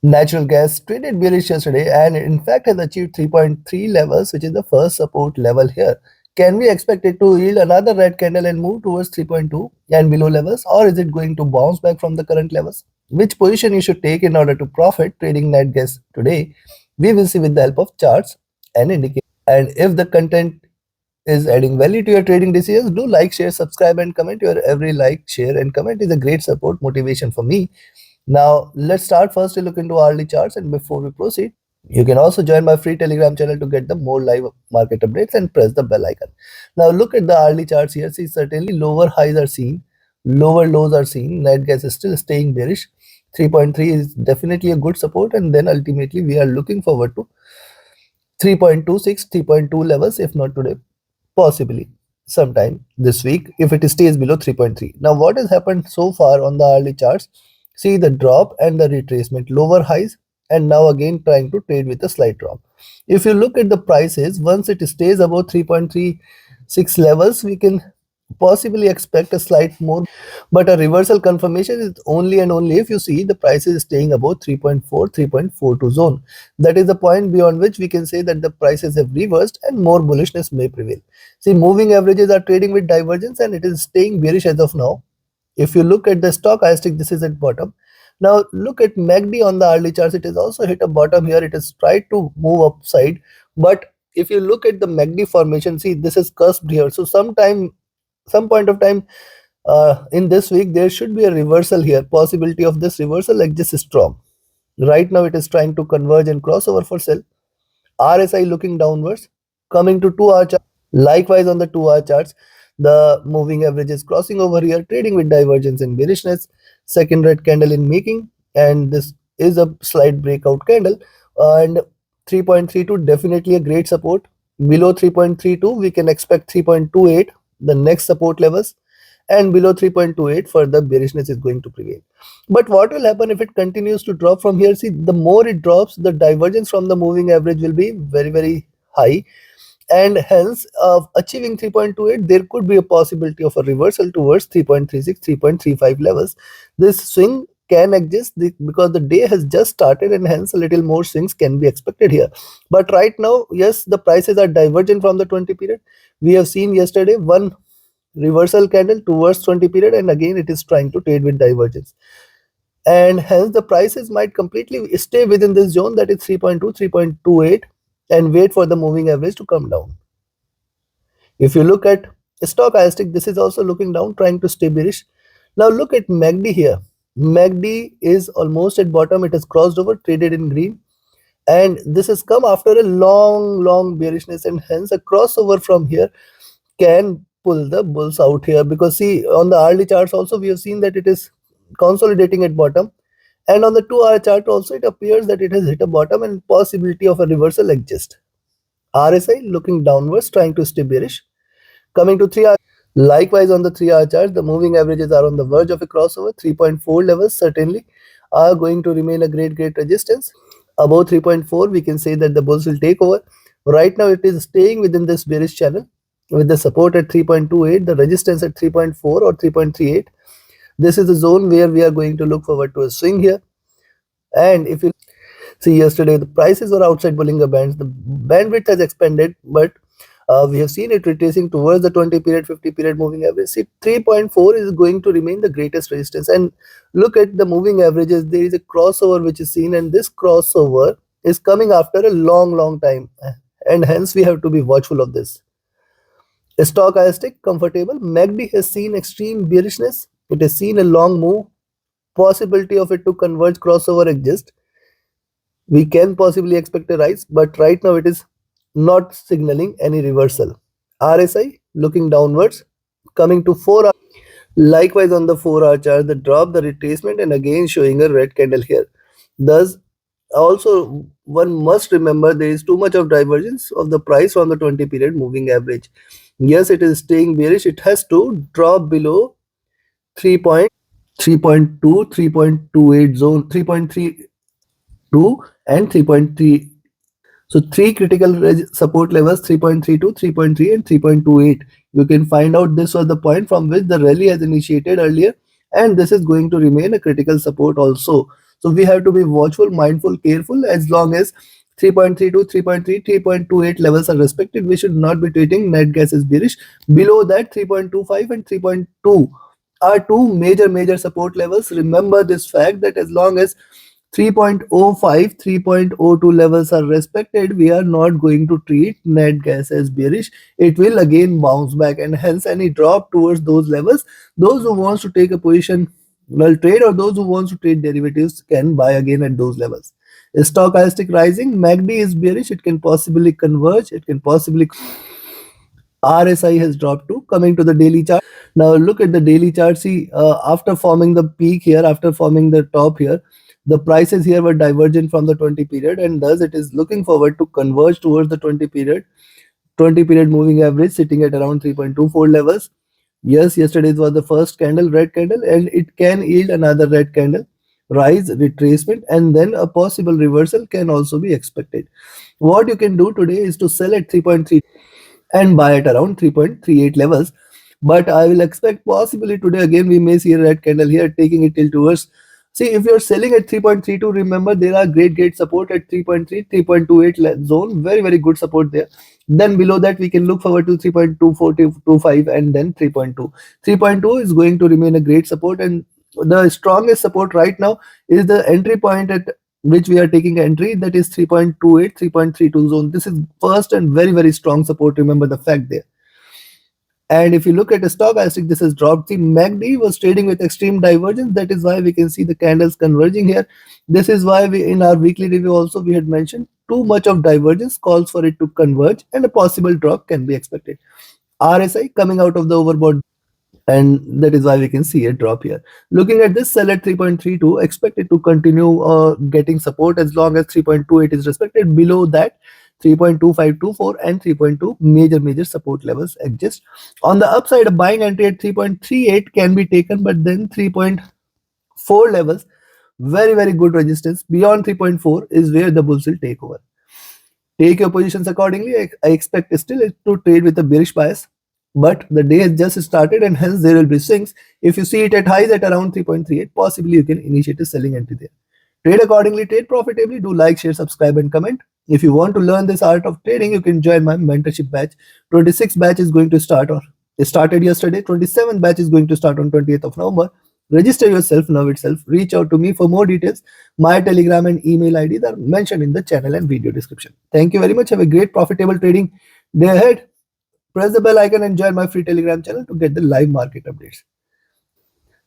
Natural gas traded bearish yesterday and in fact has achieved 3.3 levels, which is the first support level here. Can we expect it to yield another red candle and move towards 3.2 and below levels, or is it going to bounce back from the current levels? Which position you should take in order to profit trading net gas today? We will see with the help of charts and indicators. And if the content is adding value to your trading decisions, do like, share, subscribe, and comment. Your every like, share, and comment is a great support motivation for me. Now, let's start first to look into hourly charts, and before we proceed, you can also join my free Telegram channel to get the more live market updates and press the bell icon. Now, look at the hourly charts here. See, certainly lower highs are seen, lower lows are seen. Net gas is still staying bearish. 3.3 is definitely a good support, and then ultimately we are looking forward to 3.26, 3.2 levels, if not today, possibly sometime this week if it stays below 3.3. Now, what has happened so far on the hourly charts? See the drop and the retracement, lower highs, and now again trying to trade with a slight drop. If you look at the prices, once it stays above 3.36 levels, we can possibly expect a slight more, but a reversal confirmation is only and only if you see the price is staying above 3.4, 3.42 zone. That is the point beyond which we can say that the prices have reversed and more bullishness may prevail. See, moving averages are trading with divergence and it is staying bearish as of now. If you look at the stochastic, this is at bottom. Now look at MACD on the hourly charts. It has also hit a bottom here. It has tried to move upside, but if you look at the MACD formation, see this is cusped here. So some point of time in this week there should be a reversal here. Possibility of this reversal like this is strong. Right now it is trying to converge and cross over for sell. RSI looking downwards. Coming to 2 hour chart, likewise on the 2 hour charts, the moving average is crossing over here, trading with divergence and bearishness. Second red candle in making, and this is a slight breakout candle. And 3.32 definitely a great support. Below 3.32 we can expect 3.28, the next support levels, and below 3.28 further bearishness is going to prevail. But what will happen if it continues to drop from here? See, the more it drops, the divergence from the moving average will be very high, and hence achieving 3.28 there could be a possibility of a reversal towards 3.36, 3.35 levels. This swing can exist because the day has just started and hence a little more swings can be expected here. But right now, yes, the prices are divergent from the 20 period. We have seen yesterday one reversal candle towards 20 period, and again it is trying to trade with divergence, and hence the prices might completely stay within this zone, that is 3.2, 3.28, and wait for the moving average to come down. If you look at stochastic, this is also looking down, trying to stay bearish. Now look at MACD here. MACD is almost at bottom. It has crossed over, traded in green, and this has come after a long bearishness, and hence a crossover from here can pull the bulls out here. Because see, on the hourly charts also we have seen that it is consolidating at bottom, and on the 2 hour chart also it appears that it has hit a bottom and possibility of a reversal exists. RSI looking downwards, trying to stay bearish. Coming to 3 hour, likewise on the 3 hour chart, the moving averages are on the verge of a crossover. 3.4 levels certainly are going to remain a great resistance. Above 3.4 we can say that the bulls will take over. Right now it is staying within this bearish channel with the support at 3.28, the resistance at 3.4 or 3.38. This is the zone where we are going to look forward to a swing here. And if you see, yesterday the prices were outside Bollinger Bands, the bandwidth has expanded, but we have seen it retracing towards the 20 period, 50 period moving average. See, 3.4 is going to remain the greatest resistance. And look at the moving averages. There is a crossover which is seen, and this crossover is coming after a long time, and hence we have to be watchful of this. Stochastic comfortable. MACD has seen extreme bearishness. It has seen a long move. Possibility of it to converge crossover exists. We can possibly expect a rise, but right now it is not signaling any reversal. RSI looking downwards. Coming to 4 hour, likewise on the 4 hour chart, the drop, the retracement, and again showing a red candle here. Thus, also one must remember there is too much of divergence of the price from the 20 period moving average. Yes, it is staying bearish. It has to drop below 3.2, 3.28 zone, 3.32 and 3.3. So three critical support levels, 3.32, 3.3 and 3.28. You can find out this was the point from which the rally has initiated earlier, and this is going to remain a critical support also. So we have to be watchful, mindful, careful. As long as 3.32, 3.3, 3.28 levels are respected, we should not be treating net gas as bearish. Below that, 3.25 and 3.2 are two major support levels. Remember this fact that as long as 3.05, 3.02 levels are respected, we are not going to treat net gas as bearish. It will again bounce back, and hence any drop towards those levels, those who wants to take a position, well, trade, or those who wants to trade derivatives can buy again at those levels. Stochastic rising, MACD is bearish, it can possibly converge, it can possibly RSI has dropped too. Coming to the daily chart. Now look at the daily chart. See, after forming the peak here, after forming the top here, the prices here were divergent from the 20 period, and thus it is looking forward to converge towards the 20 period. 20 period moving average sitting at around 3.24 levels. Yes, yesterday was the first candle, red candle, and it can yield another red candle, rise, retracement, and then a possible reversal can also be expected. What you can do today is to sell at 3.3 and buy at around 3.38 levels. But I will expect possibly today again we may see a red candle here taking it till towards. See, if you're selling at 3.32, remember there are great support at 3.3, 3.28 zone. Very good support there. Then below that we can look forward to 3.2425 and then 3.2. 3.2 is going to remain a great support, and the strongest support right now is the entry point at which we are taking entry, that is 3.28, 3.32 zone. This is first and very strong support. Remember the fact there. And if you look at the stochastic, this has dropped. The MACD was trading with extreme divergence. That is why we can see the candles converging here. This is why we, in our weekly review also, we had mentioned too much of divergence calls for it to converge, and a possible drop can be expected. RSI coming out of the overbought, and that is why we can see a drop here. Looking at this, sell at 3.32, expect it to continue getting support as long as 3.28 is respected. Below that, 3.2524 and 3.2 major support levels exist. On the upside, a buying entry at 3.38 can be taken, but then 3.4 levels, very good resistance. Beyond 3.4 is where the bulls will take over. Take your positions accordingly. I expect still it to trade with a bearish bias, but the day has just started, and hence there will be swings. If you see it at highs at around 3.38, possibly you can initiate a selling entry there. Trade accordingly, trade profitably. Do like, share, subscribe, and comment. If you want to learn this art of trading, you can join my mentorship batch. 26 batch is going to start, or it started yesterday. 27 batch is going to start on 20th of November. Register yourself now itself. Reach out to me for more details. My Telegram and email IDs are mentioned in the channel and video description. Thank you very much. Have a great profitable trading day ahead. Press the bell icon and join my free Telegram channel to get the live market updates.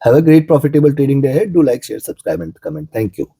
Have a great profitable trading day ahead. Do like, share, subscribe, and comment. Thank you.